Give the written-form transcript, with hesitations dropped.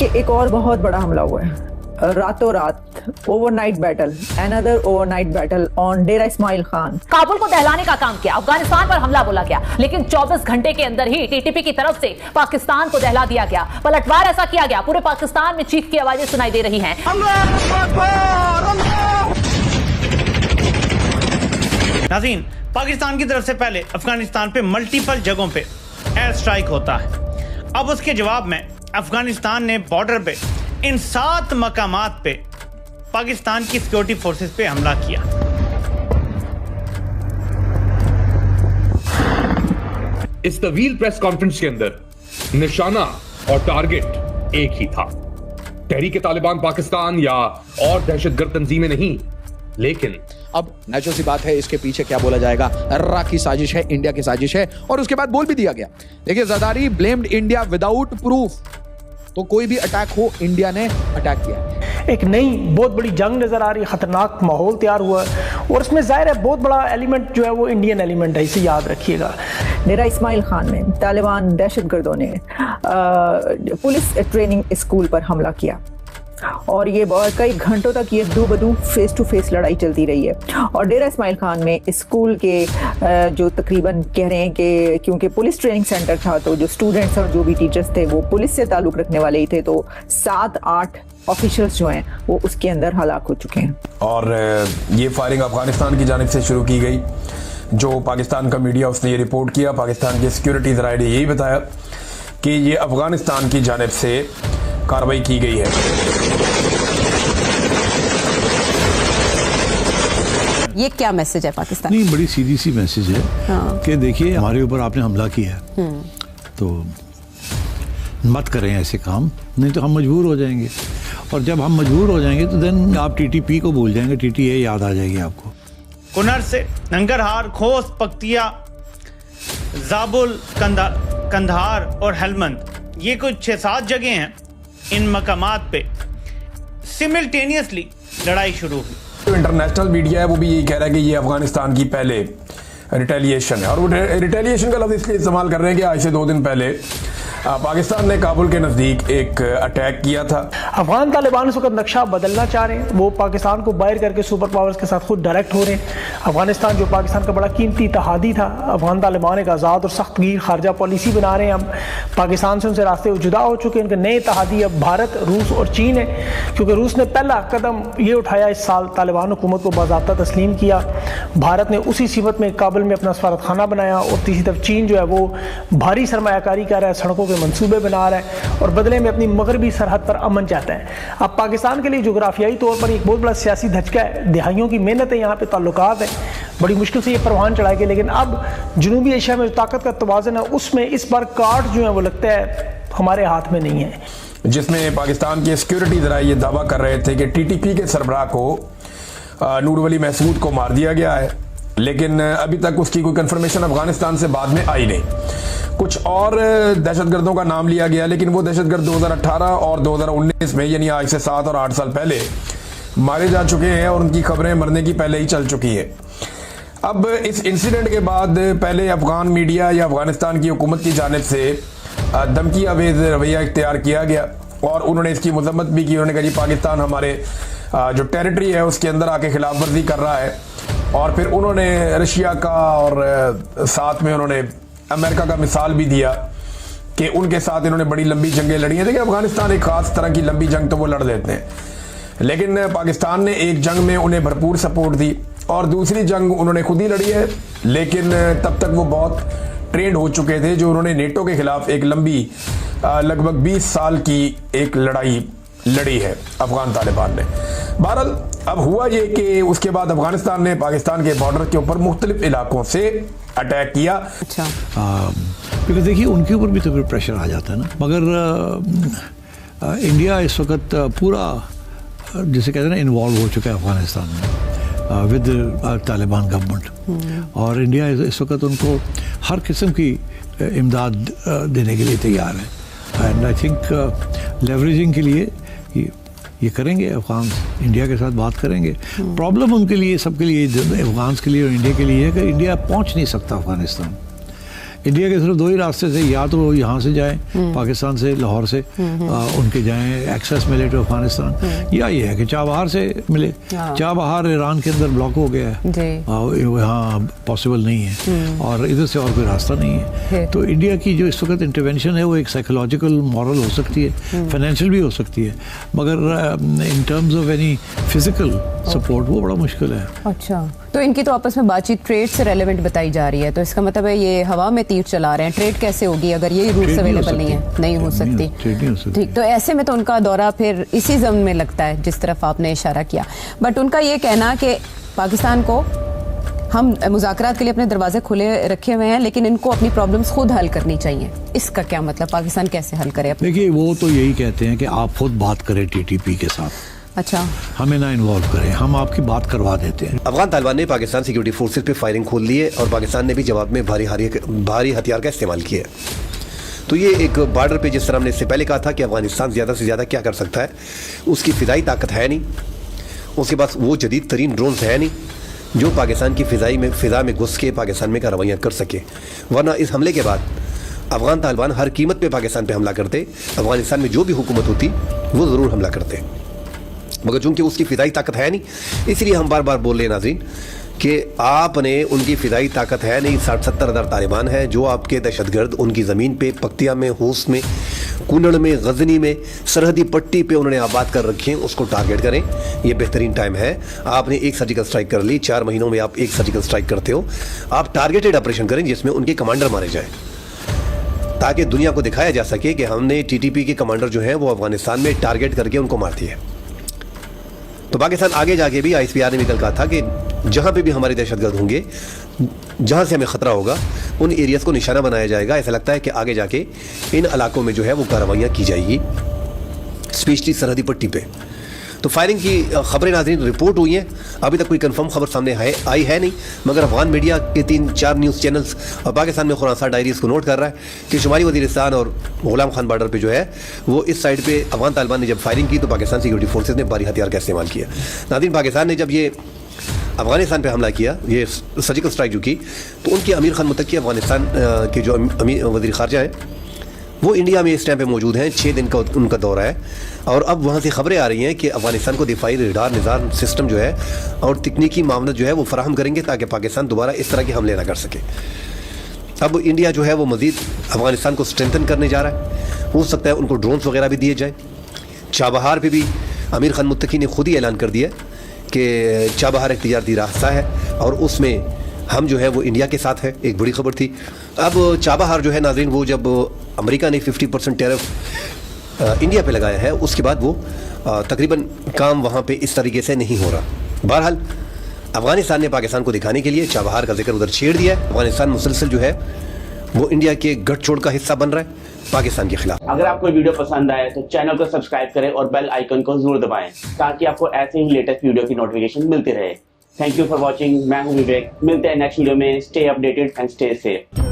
कि एक और बहुत बड़ा हमला हुआ है रातों रात, overnight battle, another overnight battle on Dera Ismail Khan. Kabul को दहलाने का काम किया, अफगानिस्तान पर हमला बोला गया, लेकिन 24 घंटे के अंदर ही टीटीपी की तरफ से पाकिस्तान को दहला दिया गया। पलटवार ऐसा किया गया, पूरे पाकिस्तान में चीख की आवाजें सुनाई दे रही हैं। नाज़रीन, पाकिस्तान की तरफ से पहले अफगानिस्तान पे मल्टीपल जगहों पे एयर स्ट्राइक होता है। अब उसके जवाब में अफगानिस्तान ने बॉर्डर पे इन 7 मकामात पे पाकिस्तान की सिक्योरिटी फोर्सेस पे हमला किया। इस तवील प्रेस कॉन्फ्रेंस के अंदर निशाना और टारगेट एक ही था, तहरीक-ए-तालिबान पाकिस्तान या और दहशतगर्द तंजीमें नहीं। लेकिन अब नेचुरल सी बात है, इसके पीछे क्या बोला जाएगा, अर्रा की साजिश है, इंडिया की साजिश है। और उसके बाद बोल भी दिया गया, देखिए Zardari blamed India without proof. तो कोई भी अटैक हो, इंडिया ने अटैक किया। एक नई बहुत बड़ी जंग नजर आ रही है, खतरनाक माहौल तैयार हुआ है और इसमें जाहिर है बहुत बड़ा एलिमेंट जो है वो इंडियन एलिमेंट है, इसे याद रखिएगा। डेरा इस्माइल खान में तालिबान दहशतगर्दों ने पुलिस ट्रेनिंग स्कूल पर हमला किया और ये कई घंटों तक ये दो बदू फेस टू फेस लड़ाई चलती रही है। और डेरा इस्माइल खान में स्कूल के जो तकरीबन कह रहे हैं कि क्योंकि पुलिस ट्रेनिंग सेंटर था तो जो स्टूडेंट्स और जो भी टीचर्स थे वो पुलिस से ताल्लुक़ रखने वाले ही थे, तो 7-8 ऑफिशियल्स जो हैं वो उसके अंदर हलाक हो चुके हैं। और ये फायरिंग अफगानिस्तान की जानिब से शुरू की गई। जो पाकिस्तान का मीडिया उसने ये रिपोर्ट किया, पाकिस्तान के सिक्योरिटी ज़राए ने यही बताया कि ये अफगानिस्तान की जानिब से कार्रवाई की गई है। ये क्या मैसेज है पाकिस्तान? नहीं, बड़ी सीधी सी मैसेज है। हाँ। कि देखिए हमारे ऊपर आपने हमला किया है तो मत करें ऐसे काम, नहीं तो हम मजबूर हो जाएंगे। और जब हम मजबूर हो जाएंगे तो देन आप टीटीपी को भूल जाएंगे, टीटीए याद आ जाएगी आपको। कुनर से नंगरहार, खोस्त, पक्तिया, जाबुल, कंधार और हेलमंद, ये कुछ 6-7 जगह हैं। इन मकामात पे सिमिल्टेनियसली लड़ाई शुरू हुई। जो इंटरनेशनल मीडिया है वो भी यही कह रहा है कि ये अफगानिस्तान की पहले रिटेलिएशन है। और वो रिटेलिएशन का लफ्ज़ इसलिए इस्तेमाल कर रहे हैं कि आज से 2 दिन पहले पाकिस्तान ने काबुल के नज़दीक एक अटैक किया था। अफगान तालिबान इस वक्त नक्शा बदलना चाह रहे हैं, वो पाकिस्तान को बाहर करके सुपर पावर्स के साथ खुद डायरेक्ट हो रहे हैं। अफगानिस्तान जो पाकिस्तान का बड़ा कीमती तहादी था, अफगान तालिबान एक आज़ाद और सख्त गिर खारजा पॉलिसी बना रहे हैं। अब पाकिस्तान से उनसे रास्ते जुदा हो चुके हैं। उनके नए तहादी अब भारत, रूस और चीन है, क्योंकि रूस ने पहला कदम ये उठाया इस साल, तालिबान हुकूमत को बाज़ाब्ता तस्लीम किया। भारत ने उसी सिमत में काबुल में अपना सफारतखाना बनाया और तीसरी तरफ चीन जो है वो भारी सरमायाकारी कर रहा है, सड़कों मंसूबे बना रहा है और बदले में अपनी मगरबी सरहद पर अमन चाहता है। अब पाकिस्तान के लिए जोग्राफियाई तौर पर एक बहुत बड़ा सियासी धचका है, दिहाइयों की मेहनत है, यहाँ पे ताल्लुकात है, बड़ी मुश्किल से ये परवान चढ़ाए गए। लेकिन अब जनूबी एशिया में जो ताकत का तवाज़ुन है उसमें इस बार कार्ड जो है वो लगता है हमारे हाथ में नहीं है। जिसमें पाकिस्तान के सिक्योरिटी ज़राए ये दावा कर रहे थे कि टीटीपी के सरबराह को नूर वली महसूद को मार दिया गया है, लेकिन अभी तक उसकी कोई कंफर्मेशन अफगानिस्तान से बाद में आई नहीं। कुछ और दहशतगर्दों का नाम लिया गया, लेकिन वो दहशतगर्द 2018 और 2019 में, यानी आज से 7 और 8 साल पहले मारे जा चुके हैं और उनकी खबरें मरने की पहले ही चल चुकी है। अब इस इंसिडेंट के बाद पहले अफगान मीडिया या अफगानिस्तान की हुकूमत की जानिब से धमकी आवेज रवैया इख्तियार किया गया और उन्होंने इसकी मजम्मत भी की। उन्होंने कहा जी पाकिस्तान हमारे जो टेरिटरी है उसके अंदर आके खिलाफ वर्जी कर रहा है। और फिर उन्होंने रशिया का और साथ में उन्होंने अमेरिका का मिसाल भी दिया कि उनके साथ इन्होंने बड़ी लंबी जंगें लड़ी हैं। देखिए अफगानिस्तान एक ख़ास तरह की लंबी जंग तो वो लड़ लेते हैं, लेकिन पाकिस्तान ने एक जंग में उन्हें भरपूर सपोर्ट दी और दूसरी जंग उन्होंने खुद ही लड़ी है, लेकिन तब तक वो बहुत ट्रेंड हो चुके थे। जो उन्होंने नेटो के खिलाफ एक लंबी लगभग 20 साल की एक लड़ाई लड़ी है अफगान तालिबान ने। बहरहाल अब हुआ ये कि उसके बाद अफगानिस्तान ने पाकिस्तान के बॉर्डर के ऊपर मुख्तलिफ इलाकों से अटैक किया। अच्छा, बिकॉज देखिए उनके ऊपर भी तो फिर प्रेशर आ जाता है ना। मगर इंडिया इस वक्त पूरा जिसे कहते हैं ना इन्वॉल्व हो चुका है अफगानिस्तान में विद तालिबान गवर्नमेंट, और इंडिया इस वक्त उनको हर किस्म की इमदाद देने के लिए तैयार है। एंड आई थिंक लेवरेजिंग के लिए ये करेंगे अफगान, इंडिया के साथ बात करेंगे। प्रॉब्लम उनके लिए, सबके लिए, अफगान के लिए और इंडिया के लिए है कि इंडिया पहुंच नहीं सकता अफगानिस्तान, इंडिया के सिर्फ दो ही रास्ते से, या तो यहाँ से जाएं पाकिस्तान से, लाहौर से उनके जाएं, एक्सेस मिले टू अफगानिस्तान, या ये है कि चाबहार से मिले। चाबहार ईरान के अंदर ब्लॉक हो गया है, यहाँ पॉसिबल नहीं है और इधर से और कोई रास्ता नहीं है। तो इंडिया की जो इस वक्त इंटरवेंशन है वो एक साइकोलॉजिकल, मॉरल हो सकती है, फाइनेंशियल भी हो सकती है, मगर in terms of any physical support वो बड़ा मुश्किल है। अच्छा, तो इनकी तो आपस में बातचीत ट्रेड से रेलेवेंट बताई जा रही है, तो इसका मतलब है ये हवा में तीर चला रहे हैं। ट्रेड कैसे होगी अगर यही रूट्स अवेलेबल नहीं है? नहीं हो सकती। ठीक, तो ऐसे में तो उनका दौरा फिर इसी जम में लगता है जिस तरफ आपने इशारा किया। बट उनका ये कहना कि पाकिस्तान को हम मुज़ाकरात के लिए अपने दरवाजे खुले रखे हुए हैं, लेकिन इनको अपनी प्रॉब्लम्स खुद हल करनी चाहिए, इसका क्या मतलब? पाकिस्तान कैसे हल करे? देखिए, वो तो यही कहते हैं कि आप खुद बात करें टीटीपी के साथ, अच्छा, हमें ना इन्वॉल्व करें, हम आपकी बात करवा देते हैं। अफगान तालिबान ने पाकिस्तान सिक्योरिटी फोर्सेस पे फायरिंग खोल ली है और पाकिस्तान ने भी जवाब में भारी हथियार का इस्तेमाल किया है। तो ये एक बॉर्डर पे, जिस तरह हमने इससे पहले कहा था कि अफगानिस्तान ज़्यादा से ज़्यादा क्या कर सकता है, उसकी फ़िज़ाई ताकत है नहीं, उसके पास वो जदीद तरीन ड्रोन्स है नहीं जो पाकिस्तान की फ़िज़ा में घुस के पाकिस्तान में कार्रवाइयाँ कर सके। वरना इस हमले के बाद अफगान तालिबान हर कीमत पे पाकिस्तान पे हमला करते, अफगानिस्तान में जो भी हुकूमत होती वो ज़रूर हमला करते, मगर चूंकि उसकी फ़िज़ाई ताकत है नहीं, इसलिए हम बार बार बोल रहे हैं नाज़रीन कि आपने, उनकी फ़िज़ाई ताकत है नहीं, 60-70 हज़ार तालिबान है जो आपके दहशतगर्द उनकी ज़मीन पे, पक्तिया में, होस्ट में, कुनड़ में, गजनी में, सरहदी पट्टी पे उन्होंने आबाद कर रखे हैं, उसको टारगेट करें। ये बेहतरीन टाइम है। आपने एक सर्जिकल स्ट्राइक कर ली, 4 महीनों में आप एक सर्जिकल स्ट्राइक करते हो, आप टारगेटेड ऑपरेशन करें जिसमें उनके कमांडर मारे जाए, ताकि दुनिया को दिखाया जा सके कि हमने टीटीपी के कमांडर जो हैं वो अफगानिस्तान में टारगेट करके उनको मार दिए। तो पाकिस्तान आगे जाके भी ISPR ने भी कल कहा था कि जहाँ पे भी हमारे दहशतगर्द होंगे, जहाँ से हमें ख़तरा होगा, उन एरियाज़ को निशाना बनाया जाएगा। ऐसा लगता है कि आगे जाके इन इलाकों में जो है वो कार्रवाइयाँ की जाएगी, स्पेशली सरहदी पट्टी पे। तो फायरिंग की खबरें नाज़रीन रिपोर्ट हुई हैं, अभी तक कोई कंफर्म खबर सामने आई है नहीं, मगर अफगान मीडिया के 3-4 न्यूज़ चैनल्स और पाकिस्तान में खुरासान डायरीज़ को नोट कर रहा है कि शुमाली वज़ीरिस्तान और गुलाम खान बॉर्डर पे जो है वो इस साइड पे अफगान तालिबान ने जब फायरिंग की तो पाकिस्तान सिक्योरिटी फोर्सेज ने भारी हथियार का इस्तेमाल किया। नाज़रीन, पाकिस्तान ने जब ये अफगानिस्तान पे हमला किया, ये सर्जिकल स्ट्राइक जो की, तो उनके अमीर खान मुत्तकी अफगानिस्तान के जो वज़ीर ख़ारजा हैं वो इंडिया में इस टाइम पे मौजूद हैं। 6 दिन का उनका दौरा है और अब वहाँ से खबरें आ रही हैं कि अफगानिस्तान को दिफाई रडार निज़ाम सिस्टम जो है और तकनीकी मामला जो है वो फराहम करेंगे ताकि पाकिस्तान दोबारा इस तरह के हमले ना कर सके। अब इंडिया जो है वो मज़ीद अफगानिस्तान को स्ट्रेंथन करने जा रहा है। हो सकता है उनको ड्रोन्स वगैरह भी दिए जाए। चाबहार पर भी आमिर खान मुत्तकी ने खुद ही ऐलान कर दिया कि चाबहार एक तिजारती रास्ता है और उसमें हम जो है वो इंडिया के साथ है, एक बड़ी खबर थी। अब चाबहार जो है नाज़रीन, वो जब अमेरिका ने 50% टैरिफ इंडिया पे लगाया है, उसके बाद वो तकरीबन काम वहाँ पे इस तरीके से नहीं हो रहा। बहरहाल अफगानिस्तान ने पाकिस्तान को दिखाने के लिए चाबहार का जिक्र उधर छेड़ दिया है। अफगानिस्तान मुसलसल जो है वो इंडिया के गठजोड़ का हिस्सा बन रहा है पाकिस्तान के खिलाफ। अगर आपको वीडियो पसंद आए तो चैनल को सब्सक्राइब करें और बेल आइकन को जरूर दबाएं ताकि आपको ऐसे ही लेटेस्ट वीडियो की नोटिफिकेशन मिलती रहे। Thank you for watching. मैं हूं विवेक। मिलते हैं नेक्स्ट वीडियो में। Stay updated and stay safe.